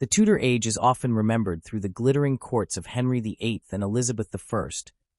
The Tudor age is often remembered through the glittering courts of Henry VIII and Elizabeth I,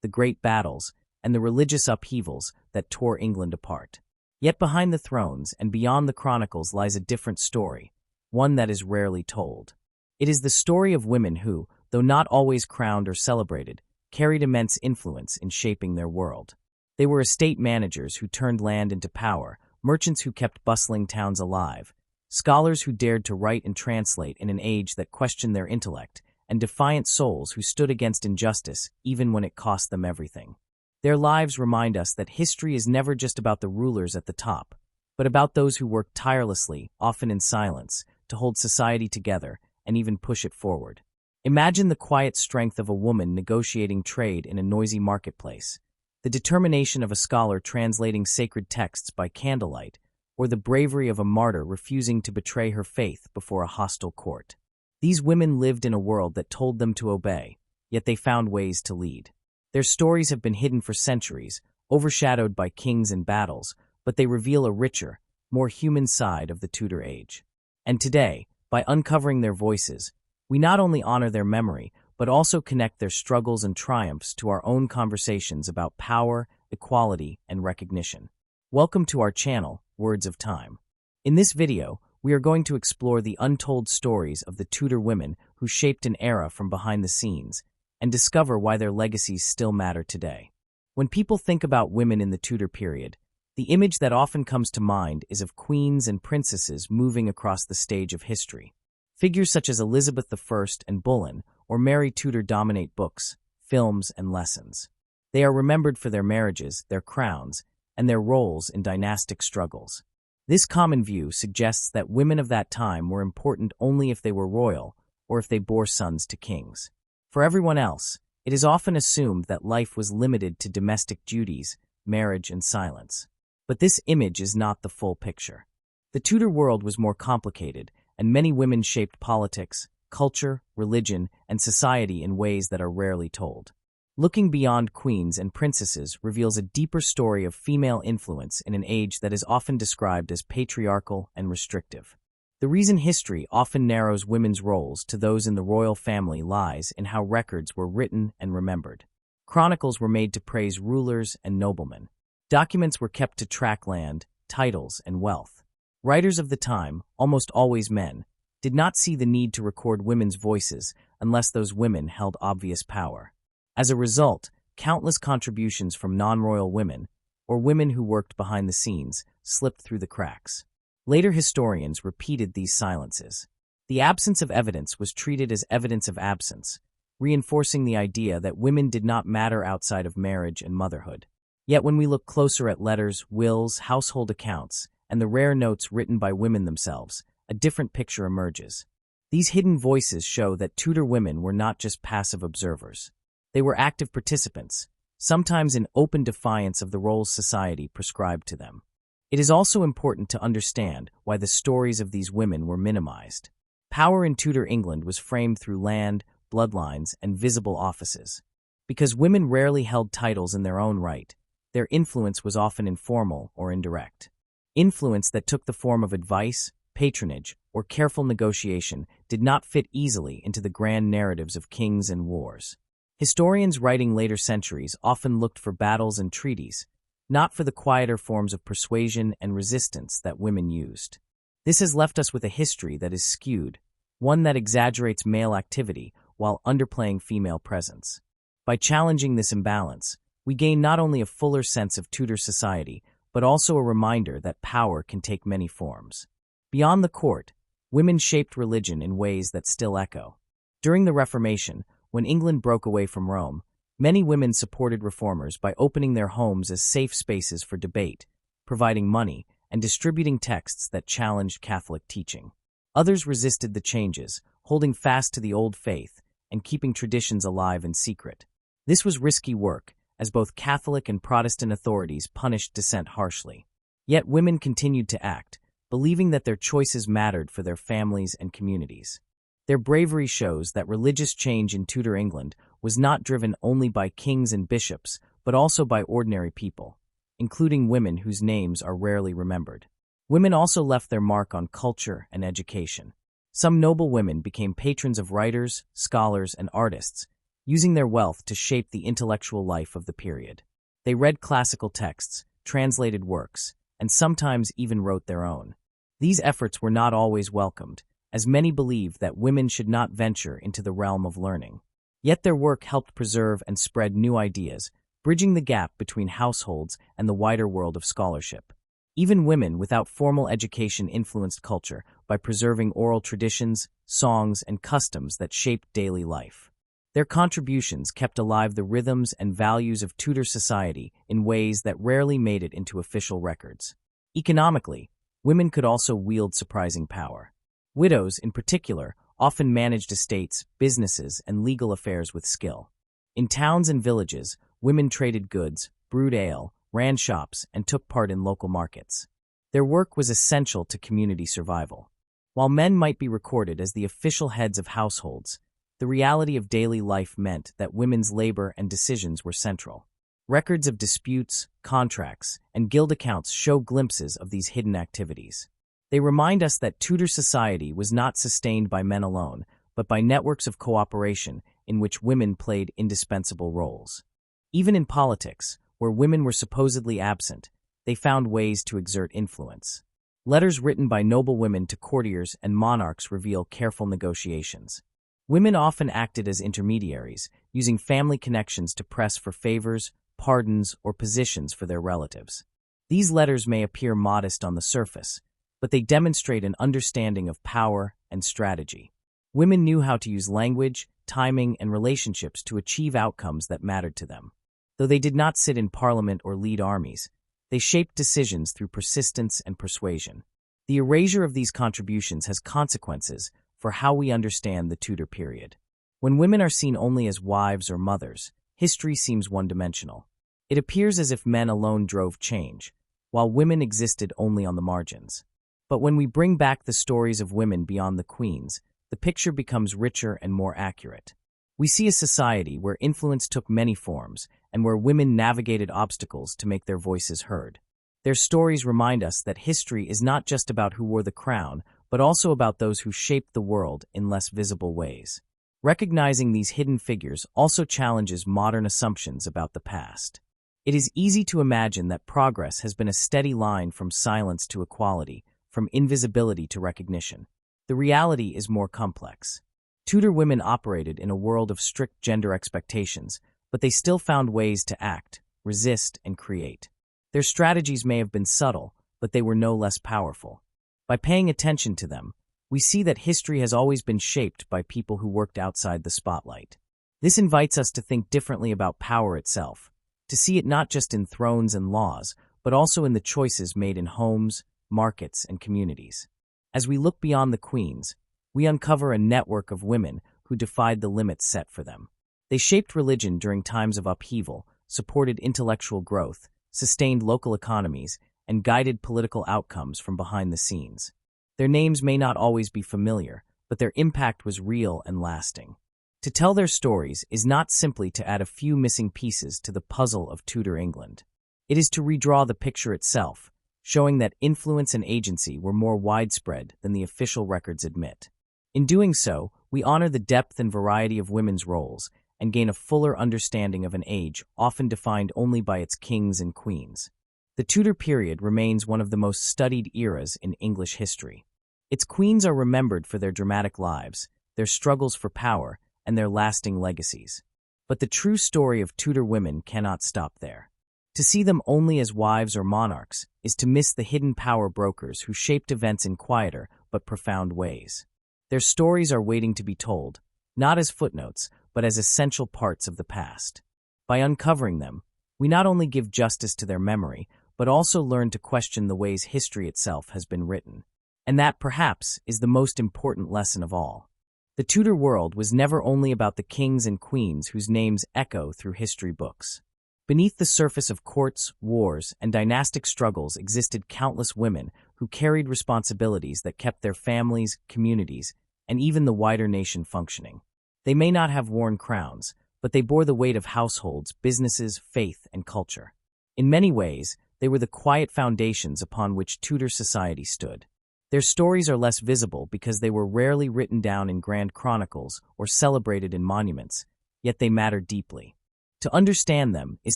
the great battles, and the religious upheavals that tore England apart. Yet behind the thrones and beyond the chronicles lies a different story, one that is rarely told. It is the story of women who, though not always crowned or celebrated, carried immense influence in shaping their world. They were estate managers who turned land into power, merchants who kept bustling towns alive, scholars who dared to write and translate in an age that questioned their intellect, and defiant souls who stood against injustice even when it cost them everything. Their lives remind us that history is never just about the rulers at the top, but about those who worked tirelessly, often in silence, to hold society together and even push it forward. Imagine the quiet strength of a woman negotiating trade in a noisy marketplace, the determination of a scholar translating sacred texts by candlelight, or the bravery of a martyr refusing to betray her faith before a hostile court. These women lived in a world that told them to obey, yet they found ways to lead. Their stories have been hidden for centuries, overshadowed by kings and battles, but they reveal a richer, more human side of the Tudor age. And today, by uncovering their voices, we not only honor their memory, but also connect their struggles and triumphs to our own conversations about power, equality, and recognition. Welcome to our channel, Words of Time. In this video, we are going to explore the untold stories of the Tudor women who shaped an era from behind the scenes, and discover why their legacies still matter today. When people think about women in the Tudor period, the image that often comes to mind is of queens and princesses moving across the stage of history. Figures such as Elizabeth I and Boleyn or Mary Tudor dominate books, films, and lessons. They are remembered for their marriages, their crowns, and their roles in dynastic struggles. This common view suggests that women of that time were important only if they were royal or if they bore sons to kings. For everyone else, it is often assumed that life was limited to domestic duties, marriage, and silence. But this image is not the full picture. The Tudor world was more complicated, and many women shaped politics, culture, religion, and society in ways that are rarely told. Looking beyond queens and princesses reveals a deeper story of female influence in an age that is often described as patriarchal and restrictive. The reason history often narrows women's roles to those in the royal family lies in how records were written and remembered. Chronicles were made to praise rulers and noblemen. Documents were kept to track land, titles, and wealth. Writers of the time, almost always men, did not see the need to record women's voices unless those women held obvious power. As a result, countless contributions from non-royal women, or women who worked behind the scenes, slipped through the cracks. Later historians repeated these silences. The absence of evidence was treated as evidence of absence, reinforcing the idea that women did not matter outside of marriage and motherhood. Yet when we look closer at letters, wills, household accounts, and the rare notes written by women themselves, a different picture emerges. These hidden voices show that Tudor women were not just passive observers. They were active participants, sometimes in open defiance of the roles society prescribed to them. It is also important to understand why the stories of these women were minimized. Power in Tudor England was framed through land, bloodlines, and visible offices. Because women rarely held titles in their own right, their influence was often informal or indirect. Influence that took the form of advice, patronage, or careful negotiation did not fit easily into the grand narratives of kings and wars. Historians writing later centuries often looked for battles and treaties, not for the quieter forms of persuasion and resistance that women used. This has left us with a history that is skewed, one that exaggerates male activity while underplaying female presence. By challenging this imbalance, we gain not only a fuller sense of Tudor society, but also a reminder that power can take many forms. Beyond the court, women shaped religion in ways that still echo. During the Reformation, when England broke away from Rome, many women supported reformers by opening their homes as safe spaces for debate, providing money, and distributing texts that challenged Catholic teaching. Others resisted the changes, holding fast to the old faith and keeping traditions alive in secret. This was risky work, as both Catholic and Protestant authorities punished dissent harshly. Yet women continued to act, believing that their choices mattered for their families and communities. Their bravery shows that religious change in Tudor England was not driven only by kings and bishops, but also by ordinary people, including women whose names are rarely remembered. Women also left their mark on culture and education. Some noble women became patrons of writers, scholars, and artists, using their wealth to shape the intellectual life of the period. They read classical texts, translated works, and sometimes even wrote their own. These efforts were not always welcomed, as many believed that women should not venture into the realm of learning. Yet their work helped preserve and spread new ideas, bridging the gap between households and the wider world of scholarship. Even women without formal education influenced culture by preserving oral traditions, songs, and customs that shaped daily life. Their contributions kept alive the rhythms and values of Tudor society in ways that rarely made it into official records. Economically, women could also wield surprising power. Widows, in particular, often managed estates, businesses, and legal affairs with skill. In towns and villages, women traded goods, brewed ale, ran shops, and took part in local markets. Their work was essential to community survival. While men might be recorded as the official heads of households, the reality of daily life meant that women's labor and decisions were central. Records of disputes, contracts, and guild accounts show glimpses of these hidden activities. They remind us that Tudor society was not sustained by men alone, but by networks of cooperation in which women played indispensable roles. Even in politics, where women were supposedly absent, they found ways to exert influence. Letters written by noble women to courtiers and monarchs reveal careful negotiations. Women often acted as intermediaries, using family connections to press for favors, pardons, or positions for their relatives. These letters may appear modest on the surface, but they demonstrate an understanding of power and strategy. Women knew how to use language, timing, and relationships to achieve outcomes that mattered to them. Though they did not sit in parliament or lead armies, they shaped decisions through persistence and persuasion. The erasure of these contributions has consequences for how we understand the Tudor period. When women are seen only as wives or mothers, history seems one-dimensional. It appears as if men alone drove change, while women existed only on the margins. But when we bring back the stories of women beyond the queens, the picture becomes richer and more accurate. We see a society where influence took many forms and where women navigated obstacles to make their voices heard. Their stories remind us that history is not just about who wore the crown, but also about those who shaped the world in less visible ways. Recognizing these hidden figures also challenges modern assumptions about the past. It is easy to imagine that progress has been a steady line from silence to equality, from invisibility to recognition. The reality is more complex. Tudor women operated in a world of strict gender expectations, but they still found ways to act, resist, and create. Their strategies may have been subtle, but they were no less powerful. By paying attention to them, we see that history has always been shaped by people who worked outside the spotlight. This invites us to think differently about power itself, to see it not just in thrones and laws, but also in the choices made in homes, markets, and communities. As we look beyond the queens, we uncover a network of women who defied the limits set for them. They shaped religion during times of upheaval, supported intellectual growth, sustained local economies, and guided political outcomes from behind the scenes. Their names may not always be familiar, but their impact was real and lasting. To tell their stories is not simply to add a few missing pieces to the puzzle of Tudor England. It is to redraw the picture itself, showing that influence and agency were more widespread than the official records admit. In doing so, we honor the depth and variety of women's roles and gain a fuller understanding of an age often defined only by its kings and queens. The Tudor period remains one of the most studied eras in English history. Its queens are remembered for their dramatic lives, their struggles for power, and their lasting legacies. But the true story of Tudor women cannot stop there. To see them only as wives or monarchs is to miss the hidden power brokers who shaped events in quieter but profound ways. Their stories are waiting to be told, not as footnotes, but as essential parts of the past. By uncovering them, we not only give justice to their memory, but also learn to question the ways history itself has been written. And that, perhaps, is the most important lesson of all. The Tudor world was never only about the kings and queens whose names echo through history books. Beneath the surface of courts, wars, and dynastic struggles existed countless women who carried responsibilities that kept their families, communities, and even the wider nation functioning. They may not have worn crowns, but they bore the weight of households, businesses, faith, and culture. In many ways, they were the quiet foundations upon which Tudor society stood. Their stories are less visible because they were rarely written down in grand chronicles or celebrated in monuments, yet they matter deeply. To understand them is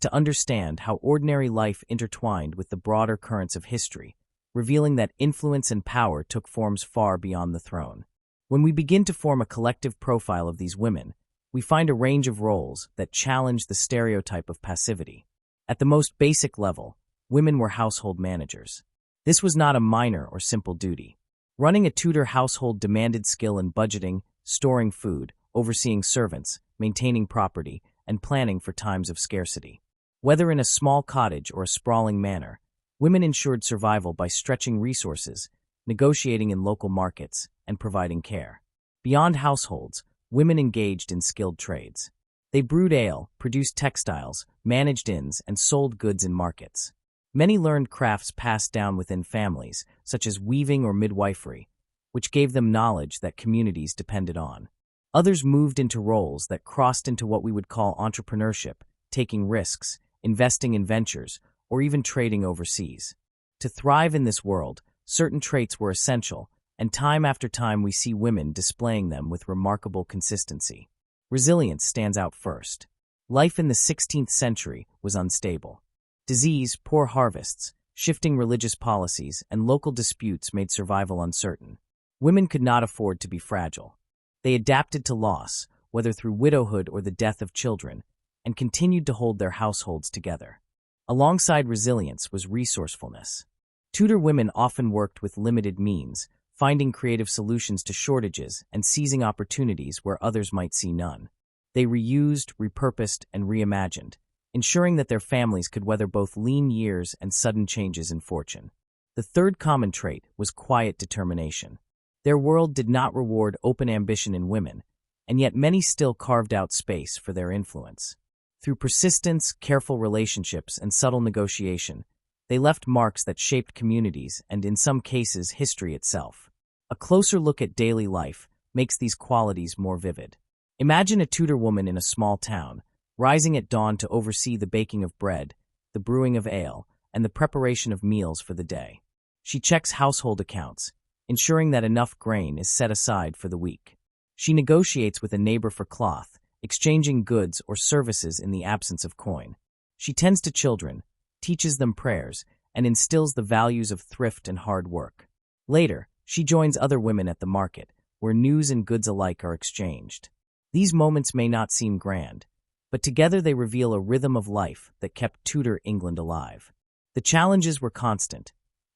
to understand how ordinary life intertwined with the broader currents of history, revealing that influence and power took forms far beyond the throne. When we begin to form a collective profile of these women, we find a range of roles that challenge the stereotype of passivity. At the most basic level, women were household managers. This was not a minor or simple duty. Running a Tudor household demanded skill in budgeting, storing food, overseeing servants, maintaining property, and planning for times of scarcity. Whether in a small cottage or a sprawling manor, women ensured survival by stretching resources, negotiating in local markets, and providing care. Beyond households, women engaged in skilled trades. They brewed ale, produced textiles, managed inns, and sold goods in markets. Many learned crafts passed down within families, such as weaving or midwifery, which gave them knowledge that communities depended on. Others moved into roles that crossed into what we would call entrepreneurship, taking risks, investing in ventures, or even trading overseas. To thrive in this world, certain traits were essential, and time after time we see women displaying them with remarkable consistency. Resilience stands out first. Life in the 16th century was unstable. Disease, poor harvests, shifting religious policies, and local disputes made survival uncertain. Women could not afford to be fragile. They adapted to loss, whether through widowhood or the death of children, and continued to hold their households together. Alongside resilience was resourcefulness. Tudor women often worked with limited means, finding creative solutions to shortages and seizing opportunities where others might see none. They reused, repurposed, and reimagined, ensuring that their families could weather both lean years and sudden changes in fortune. The third common trait was quiet determination. Their world did not reward open ambition in women, and yet many still carved out space for their influence. Through persistence, careful relationships, and subtle negotiation, they left marks that shaped communities and, in some cases, history itself. A closer look at daily life makes these qualities more vivid. Imagine a Tudor woman in a small town, rising at dawn to oversee the baking of bread, the brewing of ale, and the preparation of meals for the day. She checks household accounts, ensuring that enough grain is set aside for the week. She negotiates with a neighbor for cloth, exchanging goods or services in the absence of coin. She tends to children, teaches them prayers, and instills the values of thrift and hard work. Later, she joins other women at the market, where news and goods alike are exchanged. These moments may not seem grand, but together they reveal a rhythm of life that kept Tudor England alive. The challenges were constant: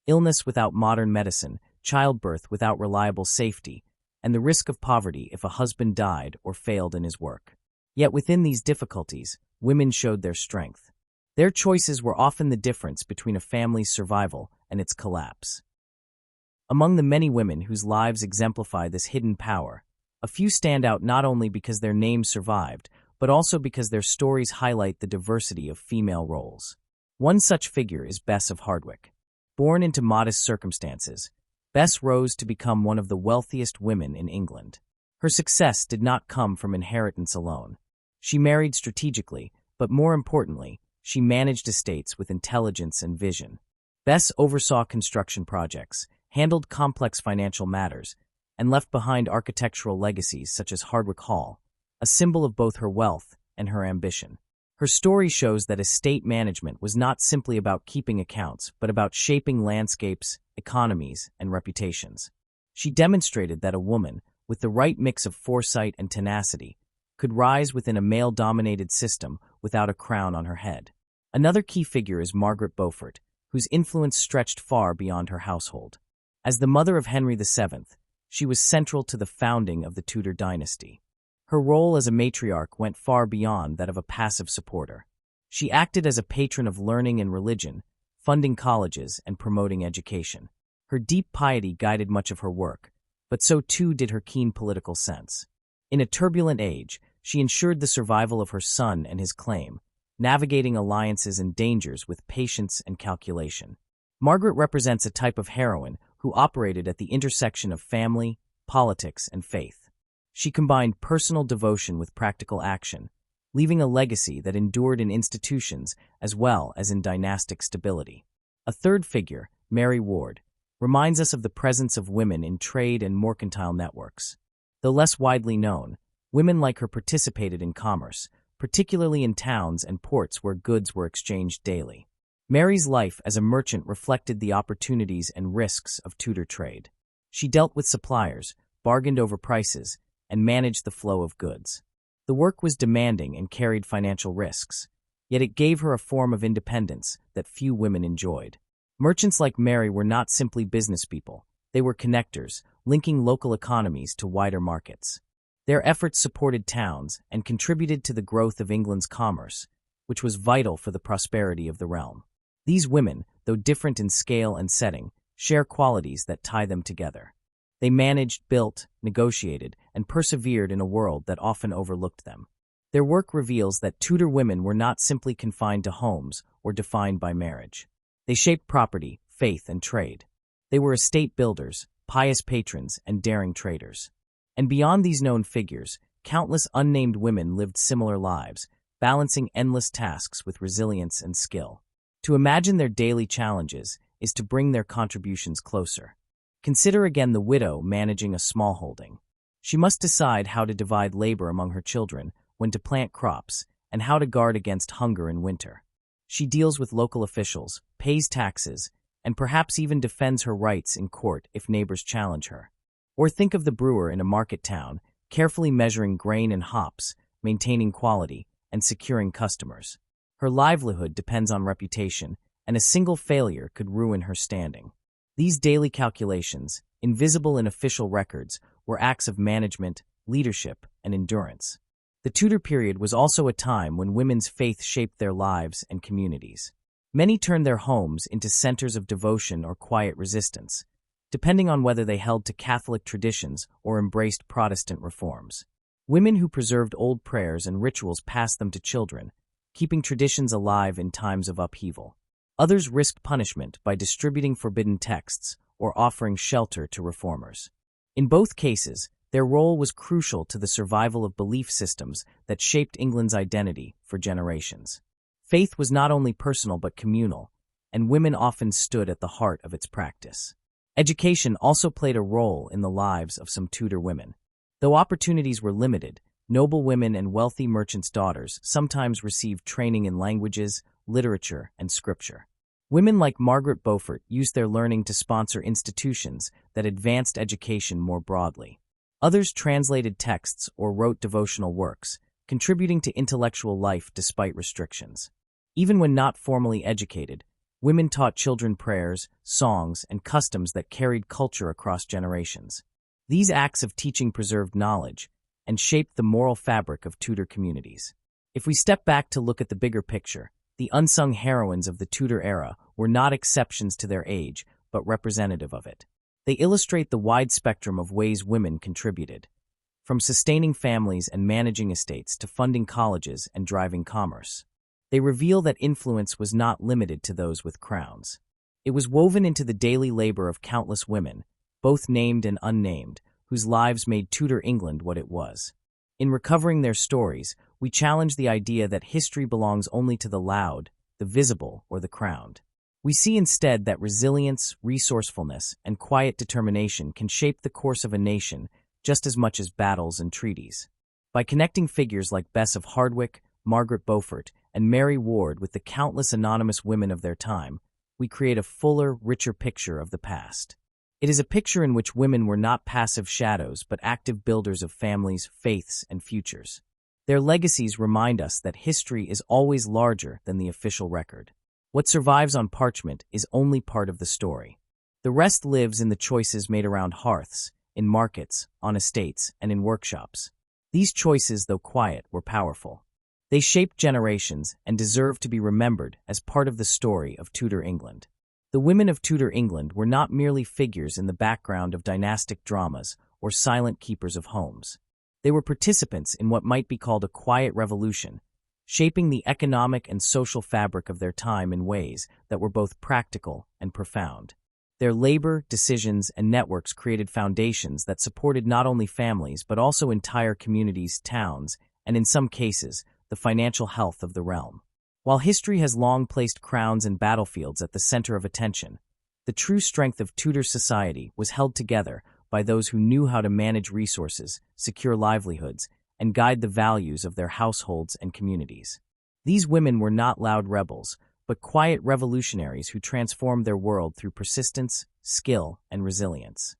illness without modern medicine, childbirth without reliable safety, and the risk of poverty if a husband died or failed in his work. Yet within these difficulties, women showed their strength. Their choices were often the difference between a family's survival and its collapse. Among the many women whose lives exemplify this hidden power, a few stand out not only because their names survived, but also because their stories highlight the diversity of female roles. One such figure is Bess of Hardwicke. Born into modest circumstances, Bess rose to become one of the wealthiest women in England. Her success did not come from inheritance alone. She married strategically, but more importantly, she managed estates with intelligence and vision. Bess oversaw construction projects, handled complex financial matters, and left behind architectural legacies such as Hardwicke Hall, a symbol of both her wealth and her ambition. Her story shows that estate management was not simply about keeping accounts, but about shaping landscapes, economies, and reputations. She demonstrated that a woman, with the right mix of foresight and tenacity, could rise within a male-dominated system without a crown on her head. Another key figure is Margaret Beaufort, whose influence stretched far beyond her household. As the mother of Henry VII, she was central to the founding of the Tudor dynasty. Her role as a matriarch went far beyond that of a passive supporter. She acted as a patron of learning and religion, funding colleges and promoting education. Her deep piety guided much of her work, but so too did her keen political sense. In a turbulent age, she ensured the survival of her son and his claim, navigating alliances and dangers with patience and calculation. Margaret represents a type of heroine who operated at the intersection of family, politics, and faith. She combined personal devotion with practical action, leaving a legacy that endured in institutions as well as in dynastic stability. A third figure, Mary Ward, reminds us of the presence of women in trade and mercantile networks. Though less widely known, women like her participated in commerce, particularly in towns and ports where goods were exchanged daily. Mary's life as a merchant reflected the opportunities and risks of Tudor trade. She dealt with suppliers, bargained over prices, and managed the flow of goods. The work was demanding and carried financial risks, yet it gave her a form of independence that few women enjoyed. Merchants like Mary were not simply business people, they were connectors, linking local economies to wider markets. Their efforts supported towns and contributed to the growth of England's commerce, which was vital for the prosperity of the realm. These women, though different in scale and setting, share qualities that tie them together. They managed, built, negotiated, and persevered in a world that often overlooked them. Their work reveals that Tudor women were not simply confined to homes or defined by marriage. They shaped property, faith, and trade. They were estate builders, pious patrons, and daring traders. And beyond these known figures, countless unnamed women lived similar lives, balancing endless tasks with resilience and skill. To imagine their daily challenges is to bring their contributions closer. Consider again the widow managing a small holding. She must decide how to divide labor among her children, when to plant crops, and how to guard against hunger in winter. She deals with local officials, pays taxes, and perhaps even defends her rights in court if neighbors challenge her. Or think of the brewer in a market town, carefully measuring grain and hops, maintaining quality, and securing customers. Her livelihood depends on reputation, and a single failure could ruin her standing. These daily calculations, invisible in official records, were acts of management, leadership, and endurance. The Tudor period was also a time when women's faith shaped their lives and communities. Many turned their homes into centers of devotion or quiet resistance, depending on whether they held to Catholic traditions or embraced Protestant reforms. Women who preserved old prayers and rituals passed them to children, keeping traditions alive in times of upheaval. Others risked punishment by distributing forbidden texts or offering shelter to reformers. In both cases, their role was crucial to the survival of belief systems that shaped England's identity for generations. Faith was not only personal but communal, and women often stood at the heart of its practice. Education also played a role in the lives of some Tudor women. Though opportunities were limited, noble women and wealthy merchants' daughters sometimes received training in languages, literature, and scripture. Women like Margaret Beaufort used their learning to sponsor institutions that advanced education more broadly. Others translated texts or wrote devotional works, contributing to intellectual life despite restrictions. Even when not formally educated, women taught children prayers, songs, and customs that carried culture across generations. These acts of teaching preserved knowledge and shaped the moral fabric of Tudor communities. If we step back to look at the bigger picture, the unsung heroines of the Tudor era were not exceptions to their age, but representative of it. They illustrate the wide spectrum of ways women contributed, from sustaining families and managing estates to funding colleges and driving commerce. They reveal that influence was not limited to those with crowns. It was woven into the daily labor of countless women, both named and unnamed, whose lives made Tudor England what it was. In recovering their stories, we challenge the idea that history belongs only to the loud, the visible, or the crowned. We see instead that resilience, resourcefulness, and quiet determination can shape the course of a nation just as much as battles and treaties. By connecting figures like Bess of Hardwicke, Margaret Beaufort, and Mary Ward with the countless anonymous women of their time, we create a fuller, richer picture of the past. It is a picture in which women were not passive shadows but active builders of families, faiths, and futures. Their legacies remind us that history is always larger than the official record. What survives on parchment is only part of the story. The rest lives in the choices made around hearths, in markets, on estates, and in workshops. These choices, though quiet, were powerful. They shaped generations and deserve to be remembered as part of the story of Tudor England. The women of Tudor England were not merely figures in the background of dynastic dramas or silent keepers of homes. They were participants in what might be called a quiet revolution, shaping the economic and social fabric of their time in ways that were both practical and profound. Their labor, decisions, and networks created foundations that supported not only families but also entire communities, towns, and in some cases, the financial health of the realm. While history has long placed crowns and battlefields at the center of attention, The true strength of Tudor society was held together by those who knew how to manage resources, secure livelihoods, and guide the values of their households and communities. These women were not loud rebels, but quiet revolutionaries who transformed their world through persistence, skill, and resilience.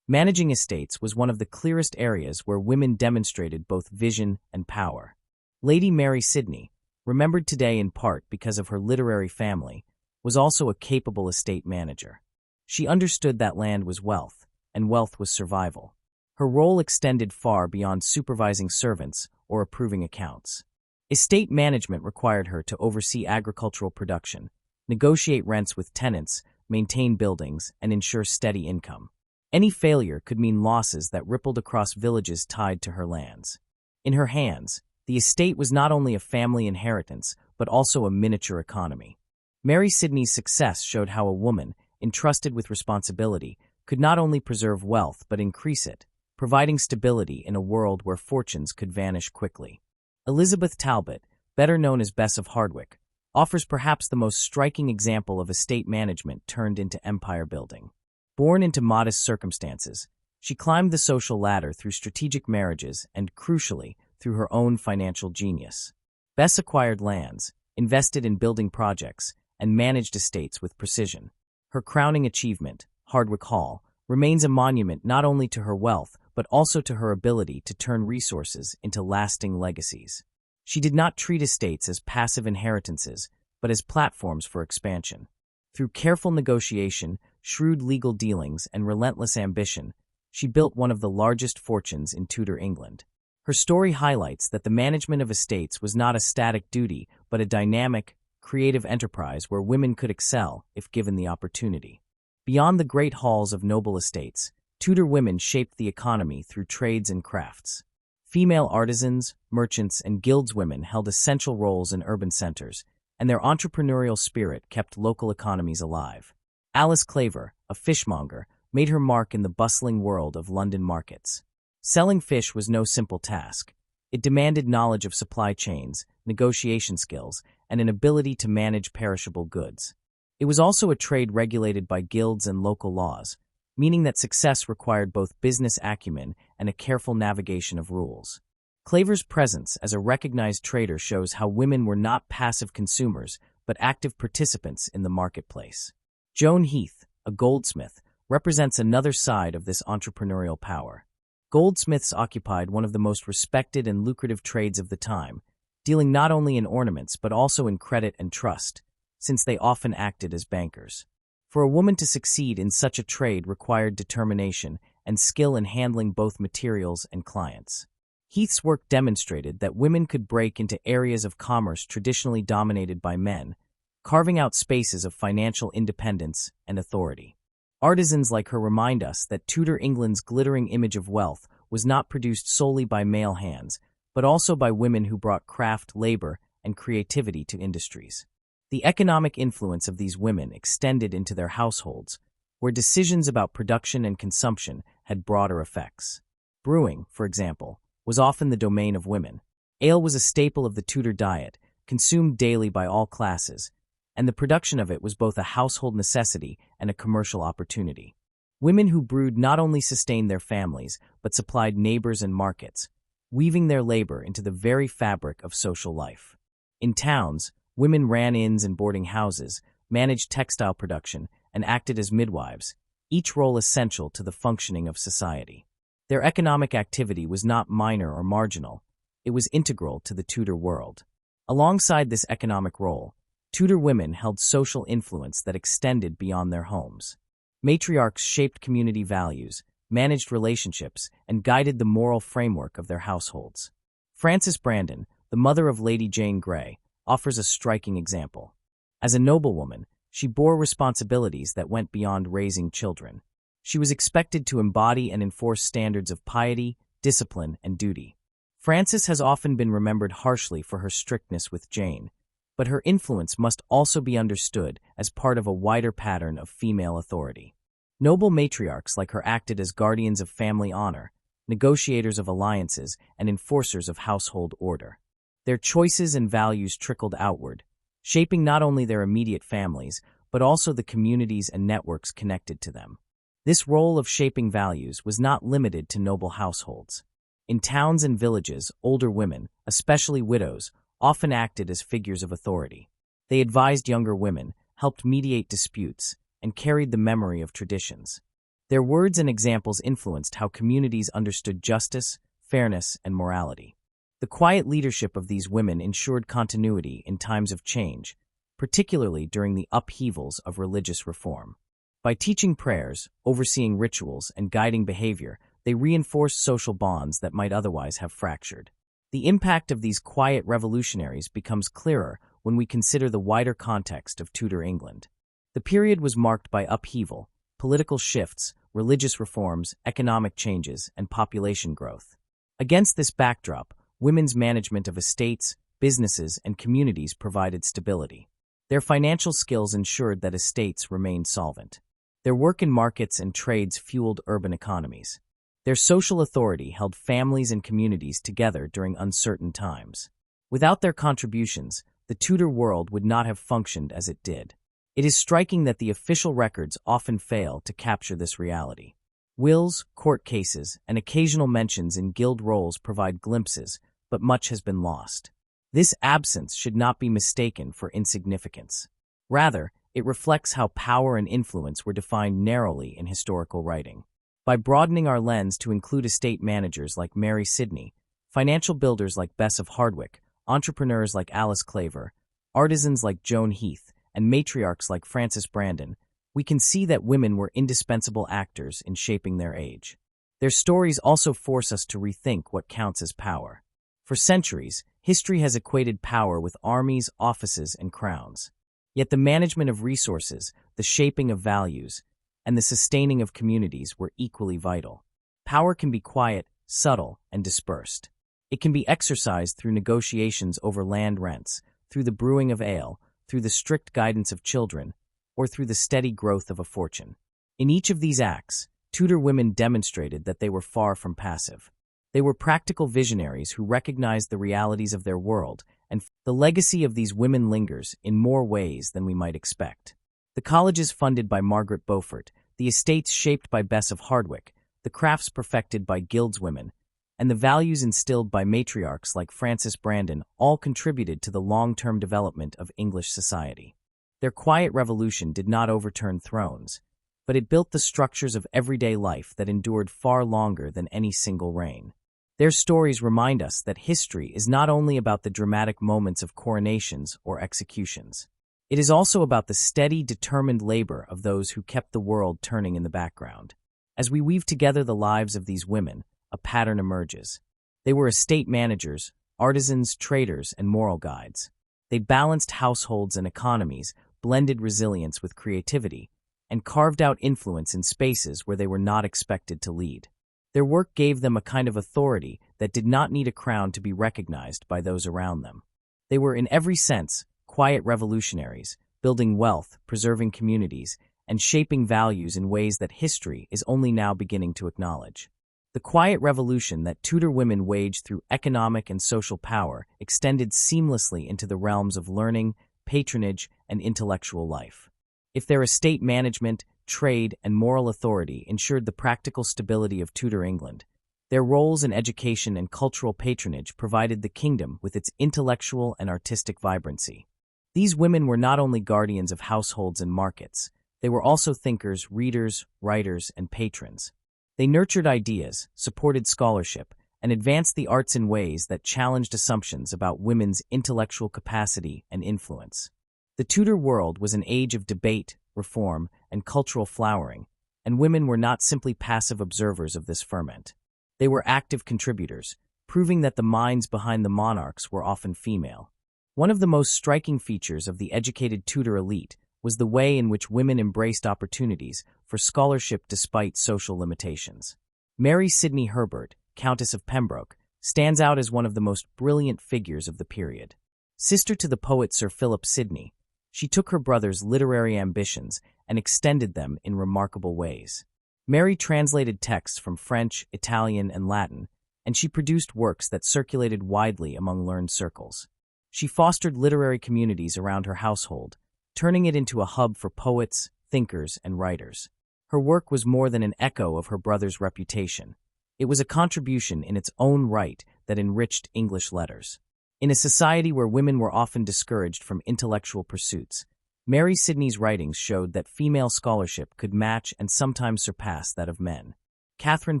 Managing estates was one of the clearest areas where women demonstrated both vision and power. Lady Mary Sidney, remembered today in part because of her literary family, was also a capable estate manager. She understood that land was wealth, and wealth was survival. Her role extended far beyond supervising servants or approving accounts. Estate management required her to oversee agricultural production, negotiate rents with tenants, maintain buildings, and ensure steady income. Any failure could mean losses that rippled across villages tied to her lands. In her hands, the estate was not only a family inheritance, but also a miniature economy. Mary Sidney's success showed how a woman, entrusted with responsibility, could not only preserve wealth but increase it, providing stability in a world where fortunes could vanish quickly. Elizabeth Talbot, better known as Bess of Hardwicke, offers perhaps the most striking example of estate management turned into empire building. Born into modest circumstances, she climbed the social ladder through strategic marriages and, crucially, through her own financial genius. Bess acquired lands, invested in building projects, and managed estates with precision. Her crowning achievement, Hardwicke Hall, remains a monument not only to her wealth but also to her ability to turn resources into lasting legacies. She did not treat estates as passive inheritances, but as platforms for expansion. Through careful negotiation, shrewd legal dealings, and relentless ambition, she built one of the largest fortunes in Tudor England. Her story highlights that the management of estates was not a static duty, but a dynamic, creative enterprise where women could excel if given the opportunity. Beyond the great halls of noble estates, Tudor women shaped the economy through trades and crafts. Female artisans, merchants, and guildswomen held essential roles in urban centers, and their entrepreneurial spirit kept local economies alive. Alice Claver, a fishmonger, made her mark in the bustling world of London markets. Selling fish was no simple task. It demanded knowledge of supply chains, negotiation skills, and an ability to manage perishable goods. It was also a trade regulated by guilds and local laws, meaning that success required both business acumen and a careful navigation of rules. Claver's presence as a recognized trader shows how women were not passive consumers, but active participants in the marketplace. Joan Heath, a goldsmith, represents another side of this entrepreneurial power. Goldsmiths occupied one of the most respected and lucrative trades of the time, dealing not only in ornaments but also in credit and trust, since they often acted as bankers. For a woman to succeed in such a trade required determination and skill in handling both materials and clients. Heath's work demonstrated that women could break into areas of commerce traditionally dominated by men, carving out spaces of financial independence and authority. Artisans like her remind us that Tudor England's glittering image of wealth was not produced solely by male hands, but also by women who brought craft, labor, and creativity to industries. The economic influence of these women extended into their households, where decisions about production and consumption had broader effects. Brewing, for example, was often the domain of women. Ale was a staple of the Tudor diet, consumed daily by all classes, and the production of it was both a household necessity and a commercial opportunity. Women who brewed not only sustained their families, but supplied neighbors and markets, weaving their labor into the very fabric of social life. In towns, women ran inns and boarding houses, managed textile production, and acted as midwives, each role essential to the functioning of society. Their economic activity was not minor or marginal, it was integral to the Tudor world. Alongside this economic role, Tudor women held social influence that extended beyond their homes. Matriarchs shaped community values, managed relationships, and guided the moral framework of their households. Frances Brandon, the mother of Lady Jane Grey, offers a striking example. As a noblewoman, she bore responsibilities that went beyond raising children. She was expected to embody and enforce standards of piety, discipline, and duty. Frances has often been remembered harshly for her strictness with Jane, but her influence must also be understood as part of a wider pattern of female authority. Noble matriarchs like her acted as guardians of family honor, negotiators of alliances, and enforcers of household order. Their choices and values trickled outward, shaping not only their immediate families, but also the communities and networks connected to them. This role of shaping values was not limited to noble households. In towns and villages, older women, especially widows, often acted as figures of authority. They advised younger women, helped mediate disputes, and carried the memory of traditions. Their words and examples influenced how communities understood justice, fairness, and morality. The quiet leadership of these women ensured continuity in times of change, particularly during the upheavals of religious reform. By teaching prayers, overseeing rituals, and guiding behavior, they reinforced social bonds that might otherwise have fractured. The impact of these quiet revolutionaries becomes clearer when we consider the wider context of Tudor England. The period was marked by upheaval, political shifts, religious reforms, economic changes, and population growth. Against this backdrop, women's management of estates, businesses, and communities provided stability. Their financial skills ensured that estates remained solvent. Their work in markets and trades fueled urban economies. Their social authority held families and communities together during uncertain times. Without their contributions, the Tudor world would not have functioned as it did. It is striking that the official records often fail to capture this reality. Wills, court cases, and occasional mentions in guild rolls provide glimpses, but much has been lost. This absence should not be mistaken for insignificance. Rather, it reflects how power and influence were defined narrowly in historical writing. By broadening our lens to include estate managers like Mary Sidney, financial builders like Bess of Hardwick, entrepreneurs like Alice Claver, artisans like Joan Heath, and matriarchs like Frances Brandon, we can see that women were indispensable actors in shaping their age. Their stories also force us to rethink what counts as power. For centuries, history has equated power with armies, offices, and crowns. Yet the management of resources, the shaping of values, and the sustaining of communities were equally vital. Power can be quiet, subtle, and dispersed. It can be exercised through negotiations over land rents, through the brewing of ale, through the strict guidance of children, or through the steady growth of a fortune. In each of these acts, Tudor women demonstrated that they were far from passive. They were practical visionaries who recognized the realities of their world, and the legacy of these women lingers in more ways than we might expect. The colleges funded by Margaret Beaufort, the estates shaped by Bess of Hardwick, the crafts perfected by guildswomen, and the values instilled by matriarchs like Frances Brandon all contributed to the long-term development of English society. Their quiet revolution did not overturn thrones, but it built the structures of everyday life that endured far longer than any single reign. Their stories remind us that history is not only about the dramatic moments of coronations or executions. It is also about the steady, determined labor of those who kept the world turning in the background. As we weave together the lives of these women, a pattern emerges. They were estate managers, artisans, traders, and moral guides. They balanced households and economies, blended resilience with creativity, and carved out influence in spaces where they were not expected to lead. Their work gave them a kind of authority that did not need a crown to be recognized by those around them. They were, in every sense, quiet revolutionaries, building wealth, preserving communities, and shaping values in ways that history is only now beginning to acknowledge. The quiet revolution that Tudor women waged through economic and social power extended seamlessly into the realms of learning, patronage, and intellectual life. If their estate management, trade, and moral authority ensured the practical stability of Tudor England, their roles in education and cultural patronage provided the kingdom with its intellectual and artistic vibrancy. These women were not only guardians of households and markets, they were also thinkers, readers, writers, and patrons. They nurtured ideas, supported scholarship, and advanced the arts in ways that challenged assumptions about women's intellectual capacity and influence. The Tudor world was an age of debate, reform, and cultural flowering, and women were not simply passive observers of this ferment. They were active contributors, proving that the minds behind the monarchs were often female. One of the most striking features of the educated Tudor elite was the way in which women embraced opportunities for scholarship despite social limitations. Mary Sidney Herbert, Countess of Pembroke, stands out as one of the most brilliant figures of the period. Sister to the poet Sir Philip Sidney, she took her brother's literary ambitions and extended them in remarkable ways. Mary translated texts from French, Italian, and Latin, and she produced works that circulated widely among learned circles. She fostered literary communities around her household, turning it into a hub for poets, thinkers, and writers. Her work was more than an echo of her brother's reputation. It was a contribution in its own right that enriched English letters. In a society where women were often discouraged from intellectual pursuits, Mary Sidney's writings showed that female scholarship could match and sometimes surpass that of men. Catherine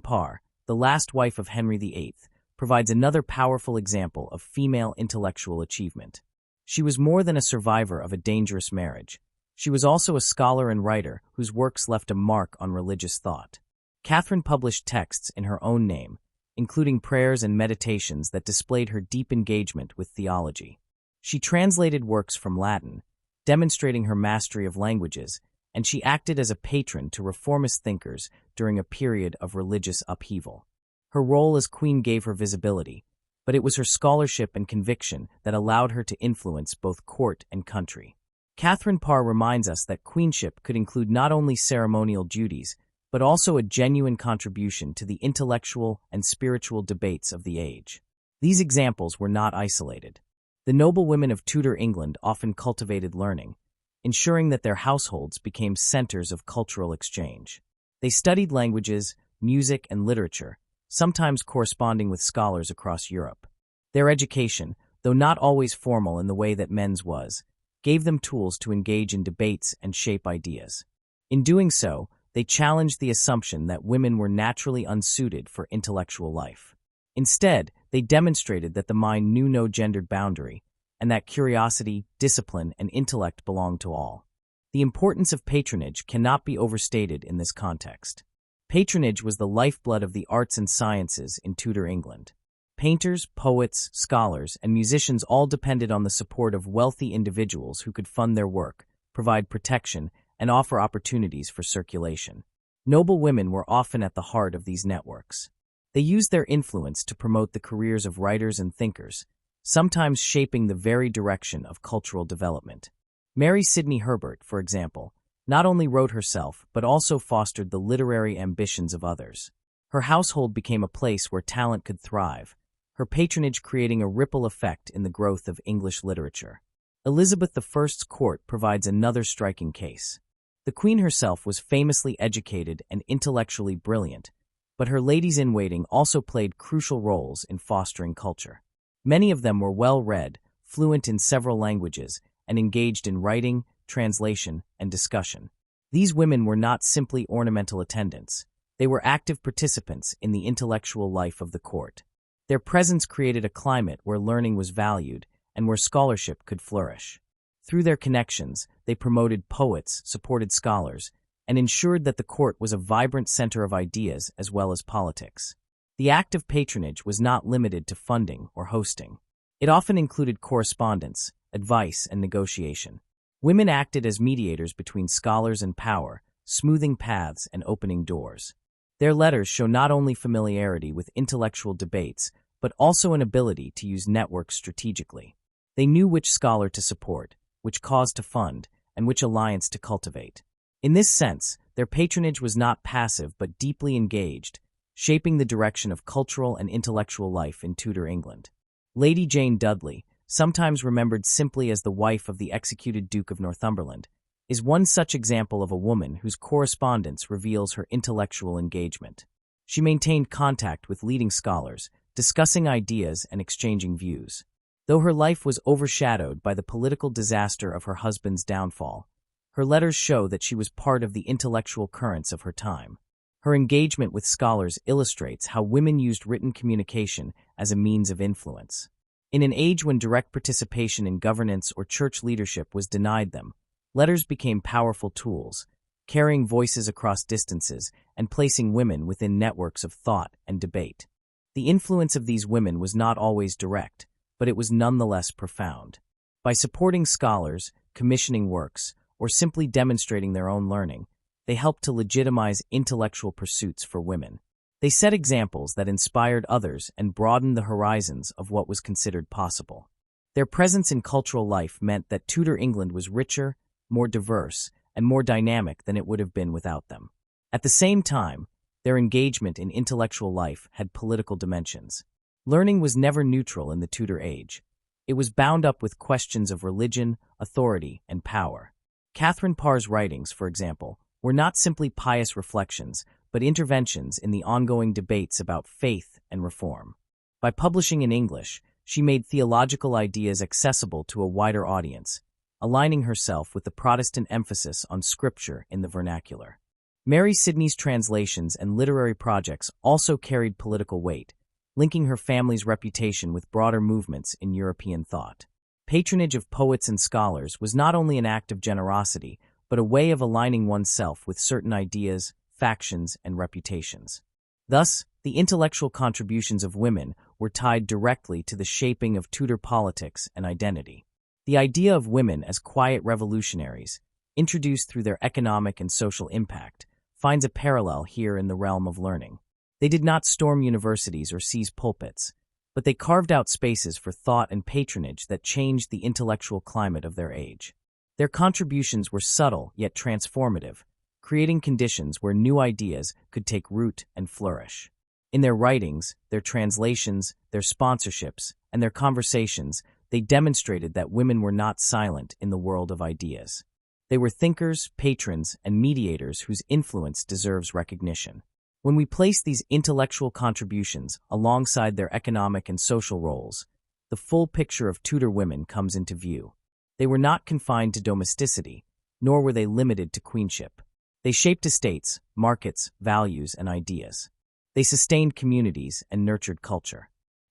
Parr, the last wife of Henry VIII, provides another powerful example of female intellectual achievement. She was more than a survivor of a dangerous marriage. She was also a scholar and writer whose works left a mark on religious thought. Catherine published texts in her own name, including prayers and meditations that displayed her deep engagement with theology. She translated works from Latin, demonstrating her mastery of languages, and she acted as a patron to reformist thinkers during a period of religious upheaval. Her role as queen gave her visibility, but it was her scholarship and conviction that allowed her to influence both court and country. Catherine Parr reminds us that queenship could include not only ceremonial duties, but also a genuine contribution to the intellectual and spiritual debates of the age. These examples were not isolated. The noblewomen of Tudor England often cultivated learning, ensuring that their households became centers of cultural exchange. They studied languages, music, and literature, sometimes corresponding with scholars across Europe. Their education, though not always formal in the way that men's was, gave them tools to engage in debates and shape ideas. In doing so, they challenged the assumption that women were naturally unsuited for intellectual life. Instead, they demonstrated that the mind knew no gendered boundary, and that curiosity, discipline, and intellect belonged to all. The importance of patronage cannot be overstated in this context. Patronage was the lifeblood of the arts and sciences in Tudor England. Painters, poets, scholars, and musicians all depended on the support of wealthy individuals who could fund their work, provide protection, and offer opportunities for circulation. Noble women were often at the heart of these networks. They used their influence to promote the careers of writers and thinkers, sometimes shaping the very direction of cultural development. Mary Sidney Herbert, for example, not only wrote herself but also fostered the literary ambitions of others. Her household became a place where talent could thrive, her patronage creating a ripple effect in the growth of English literature. Elizabeth I's court provides another striking case. The Queen herself was famously educated and intellectually brilliant, but her ladies-in-waiting also played crucial roles in fostering culture. Many of them were well-read, fluent in several languages, and engaged in writing, translation, and discussion. These women were not simply ornamental attendants. They were active participants in the intellectual life of the court. Their presence created a climate where learning was valued and where scholarship could flourish. Through their connections, they promoted poets, supported scholars, and ensured that the court was a vibrant center of ideas as well as politics. The act of patronage was not limited to funding or hosting. It often included correspondence, advice, and negotiation. Women acted as mediators between scholars and power, smoothing paths and opening doors. Their letters show not only familiarity with intellectual debates, but also an ability to use networks strategically. They knew which scholar to support, which cause to fund, and which alliance to cultivate. In this sense, their patronage was not passive but deeply engaged, shaping the direction of cultural and intellectual life in Tudor England. Lady Jane Dudley, sometimes remembered simply as the wife of the executed Duke of Northumberland, is one such example of a woman whose correspondence reveals her intellectual engagement. She maintained contact with leading scholars, discussing ideas and exchanging views. Though her life was overshadowed by the political disaster of her husband's downfall, her letters show that she was part of the intellectual currents of her time. Her engagement with scholars illustrates how women used written communication as a means of influence. In an age when direct participation in governance or church leadership was denied them, letters became powerful tools, carrying voices across distances and placing women within networks of thought and debate. The influence of these women was not always direct, but it was nonetheless profound. By supporting scholars, commissioning works, or simply demonstrating their own learning, they helped to legitimize intellectual pursuits for women. They set examples that inspired others and broadened the horizons of what was considered possible. Their presence in cultural life meant that Tudor England was richer, more diverse, and more dynamic than it would have been without them. At the same time, their engagement in intellectual life had political dimensions. Learning was never neutral in the Tudor age. It was bound up with questions of religion, authority, and power. Catherine Parr's writings, for example, were not simply pious reflections, but interventions in the ongoing debates about faith and reform. By publishing in English, she made theological ideas accessible to a wider audience, aligning herself with the Protestant emphasis on Scripture in the vernacular. Mary Sidney's translations and literary projects also carried political weight, linking her family's reputation with broader movements in European thought. Patronage of poets and scholars was not only an act of generosity, but a way of aligning oneself with certain ideas, factions, and reputations. Thus, the intellectual contributions of women were tied directly to the shaping of Tudor politics and identity. The idea of women as quiet revolutionaries, introduced through their economic and social impact, finds a parallel here in the realm of learning. They did not storm universities or seize pulpits, but they carved out spaces for thought and patronage that changed the intellectual climate of their age. Their contributions were subtle yet transformative, creating conditions where new ideas could take root and flourish. In their writings, their translations, their sponsorships, and their conversations, they demonstrated that women were not silent in the world of ideas. They were thinkers, patrons, and mediators whose influence deserves recognition. When we place these intellectual contributions alongside their economic and social roles, the full picture of Tudor women comes into view. They were not confined to domesticity, nor were they limited to queenship. They shaped estates, markets, values, and ideas. They sustained communities and nurtured culture.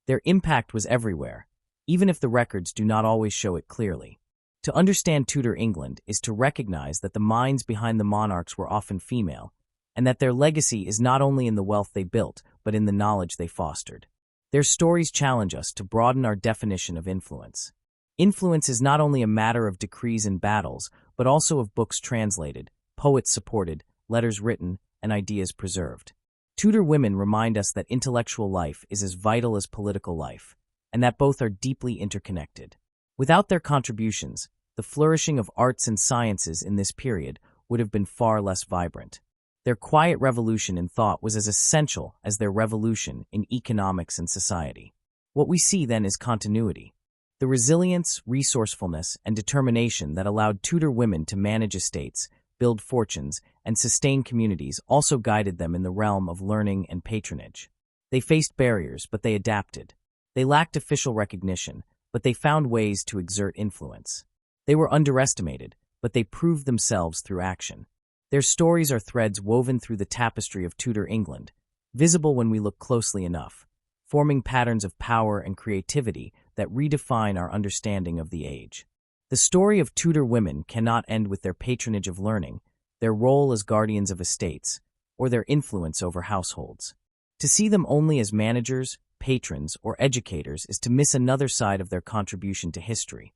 Their impact was everywhere, even if the records do not always show it clearly. To understand Tudor England is to recognize that the minds behind the monarchs were often female, and that their legacy is not only in the wealth they built, but in the knowledge they fostered. Their stories challenge us to broaden our definition of influence. Influence is not only a matter of decrees and battles, but also of books translated, poets supported, letters written, and ideas preserved. Tudor women remind us that intellectual life is as vital as political life, and that both are deeply interconnected. Without their contributions, the flourishing of arts and sciences in this period would have been far less vibrant. Their quiet revolution in thought was as essential as their revolution in economics and society. What we see then is continuity. The resilience, resourcefulness, and determination that allowed Tudor women to manage estates, build fortunes, and sustain communities also guided them in the realm of learning and patronage. They faced barriers, but they adapted. They lacked official recognition, but they found ways to exert influence. They were underestimated, but they proved themselves through action. Their stories are threads woven through the tapestry of Tudor England, visible when we look closely enough, forming patterns of power and creativity that redefine our understanding of the age. The story of Tudor women cannot end with their patronage of learning, their role as guardians of estates, or their influence over households. To see them only as managers, patrons, or educators is to miss another side of their contribution to history,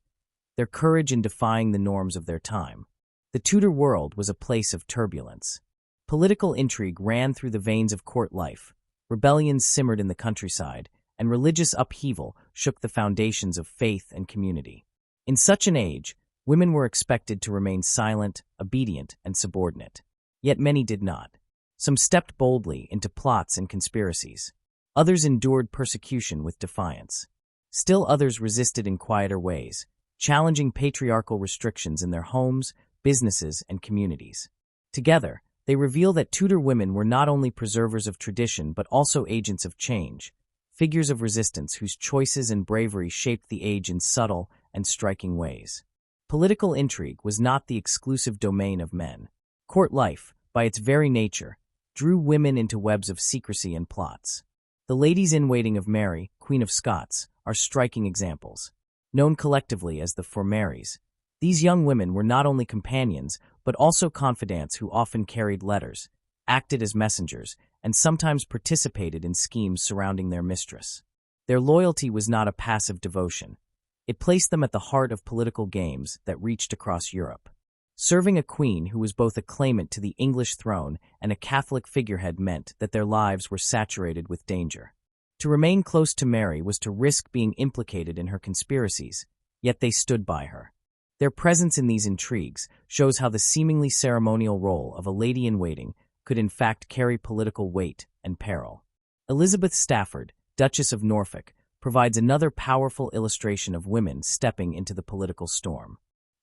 their courage in defying the norms of their time. The Tudor world was a place of turbulence. Political intrigue ran through the veins of court life, rebellions simmered in the countryside, and religious upheaval shook the foundations of faith and community. In such an age, women were expected to remain silent, obedient, and subordinate. Yet many did not. Some stepped boldly into plots and conspiracies. Others endured persecution with defiance. Still others resisted in quieter ways, challenging patriarchal restrictions in their homes, businesses, and communities. Together, they reveal that Tudor women were not only preservers of tradition but also agents of change, figures of resistance whose choices and bravery shaped the age in subtle and striking ways. Political intrigue was not the exclusive domain of men. Court life, by its very nature, drew women into webs of secrecy and plots. The ladies-in-waiting of Mary, Queen of Scots, are striking examples. Known collectively as the Four Marys, these young women were not only companions, but also confidantes who often carried letters, acted as messengers, and sometimes participated in schemes surrounding their mistress. Their loyalty was not a passive devotion. It placed them at the heart of political games that reached across Europe. Serving a queen who was both a claimant to the English throne and a Catholic figurehead meant that their lives were saturated with danger. To remain close to Mary was to risk being implicated in her conspiracies, yet they stood by her. Their presence in these intrigues shows how the seemingly ceremonial role of a lady-in-waiting could in fact carry political weight and peril. Elizabeth Stafford, Duchess of Norfolk, provides another powerful illustration of women stepping into the political storm.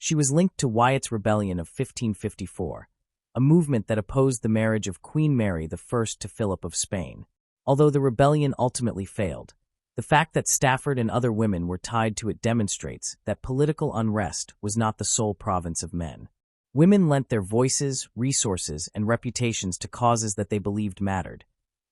She was linked to Wyatt's Rebellion of 1554, a movement that opposed the marriage of Queen Mary I to Philip of Spain. Although the rebellion ultimately failed, the fact that Stafford and other women were tied to it demonstrates that political unrest was not the sole province of men. Women lent their voices, resources, and reputations to causes that they believed mattered,